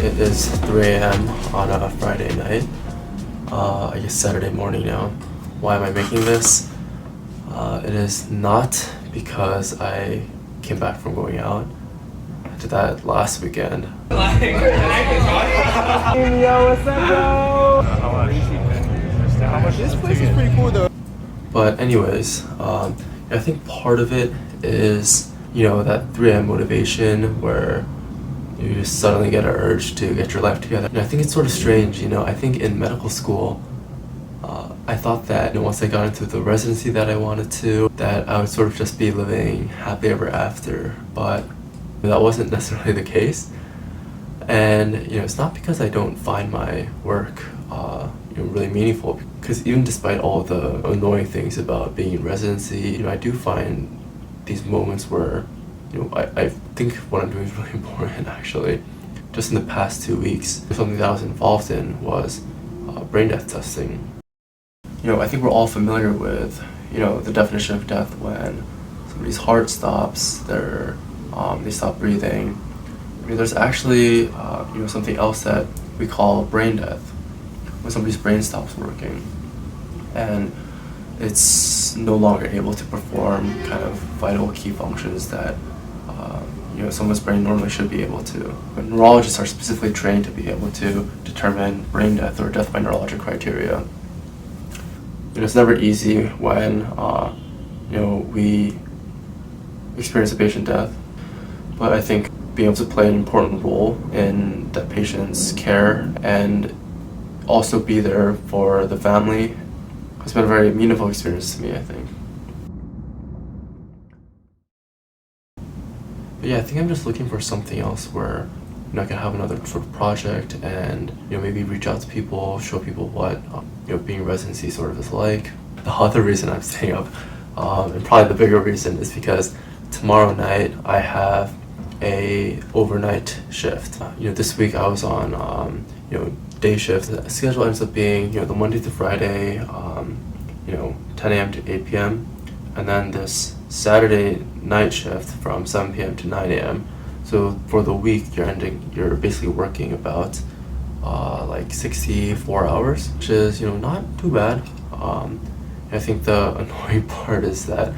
It is 3 a.m. on a Friday night. I guess Saturday morning now. Why am I making this? It is not because I came back from going out. I did that last weekend. Yo, what's up, bro? How much? This place is pretty cool, though. But anyways, I think part of it is, that 3 a.m. motivation where you just suddenly get an urge to get your life together. And I think it's sort of strange, I think in medical school, I thought that once I got into the residency that I wanted to, that I would sort of just be living happily ever after, but that wasn't necessarily the case. And it's not because I don't find my work really meaningful, because even despite all the annoying things about being in residency, I do find these moments where I think what I'm doing is really important. Actually, just in the past 2 weeks, something that I was involved in was brain death testing. I think we're all familiar with the definition of death when somebody's heart stops, they stop breathing. There's actually something else that we call brain death, when somebody's brain stops working and it's no longer able to perform kind of vital key functions that someone's brain normally should be able to. But neurologists are specifically trained to be able to determine brain death or death by neurologic criteria. It's never easy when we experience a patient death, but I think being able to play an important role in that patient's care and also be there for the family has been a very meaningful experience to me, I think. But yeah, I think I'm just looking for something else where I can have another sort of project and maybe reach out to people, show people what being in residency sort of is like. The other reason I'm staying up, and probably the bigger reason, is because tomorrow night I have a overnight shift. This week I was on day shift. The schedule ends up being the Monday to Friday, 10 a.m. to 8 p.m. and then this Saturday night shift from 7 p.m. to 9 a.m. So for the week you're basically working about like 64 hours, which is not too bad. I think the annoying part is that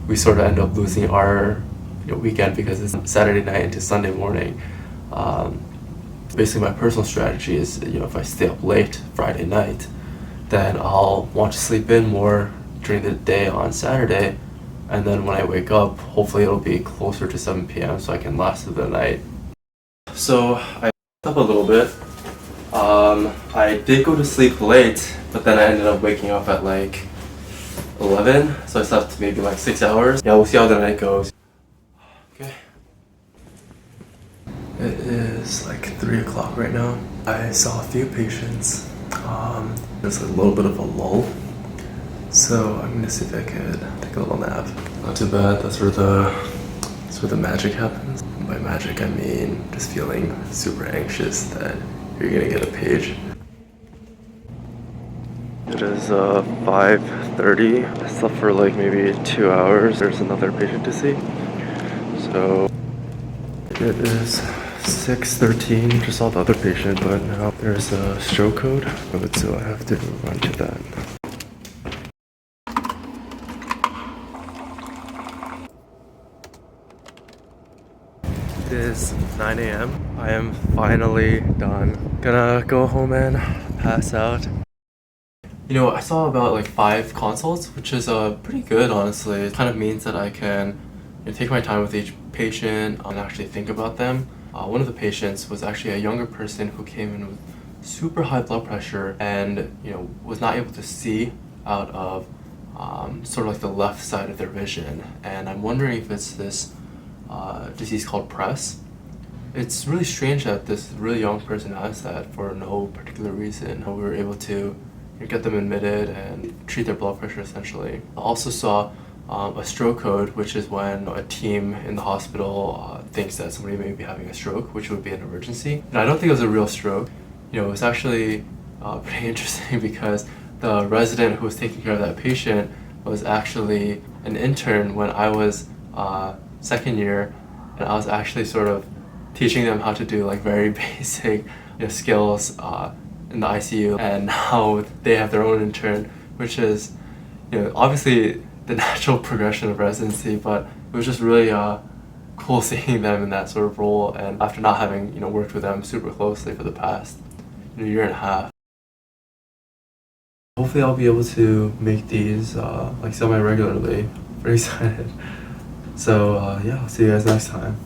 we sort of end up losing our weekend because it's Saturday night into Sunday morning. Basically my personal strategy is if I stay up late Friday night, then I'll want to sleep in more during the day on Saturday, and then when I wake up, hopefully it'll be closer to 7 p.m. so I can last through the night. So I up a little bit. I did go to sleep late, but then I ended up waking up at like 11, so I slept maybe like 6 hours. Yeah, we'll see how the night goes. Okay. It is like 3 o'clock right now. I saw a few patients. There's a little bit of a lull, so I'm gonna see if I could take a little nap. Not too bad. That's where the magic happens. By magic, I mean just feeling super anxious that you're gonna get a page. It is 5:30. I slept for like maybe 2 hours. There's another patient to see. So it is 6:13. Just saw the other patient, but now there's a stroke code, so I have to run to that. It is 9 a.m. I am finally done. Gonna go home and pass out. I saw about like 5 consults, which is pretty good, honestly. It kind of means that I can take my time with each patient and actually think about them. One of the patients was actually a younger person who came in with super high blood pressure and was not able to see out of sort of like the left side of their vision. And I'm wondering if it's this disease called PRESS. It's really strange that this really young person has that for no particular reason. We were able to get them admitted and treat their blood pressure essentially. I also saw a stroke code, which is when a team in the hospital thinks that somebody may be having a stroke, which would be an emergency. And I don't think it was a real stroke. It was actually pretty interesting because the resident who was taking care of that patient was actually an intern when I was second year, and I was actually sort of teaching them how to do like very basic skills in the ICU, and now they have their own intern, which is obviously the natural progression of residency, but it was just really cool seeing them in that sort of role, and after not having worked with them super closely for the past year and a half. Hopefully I'll be able to make these like semi-regularly. Very excited. So yeah, I'll see you guys next time.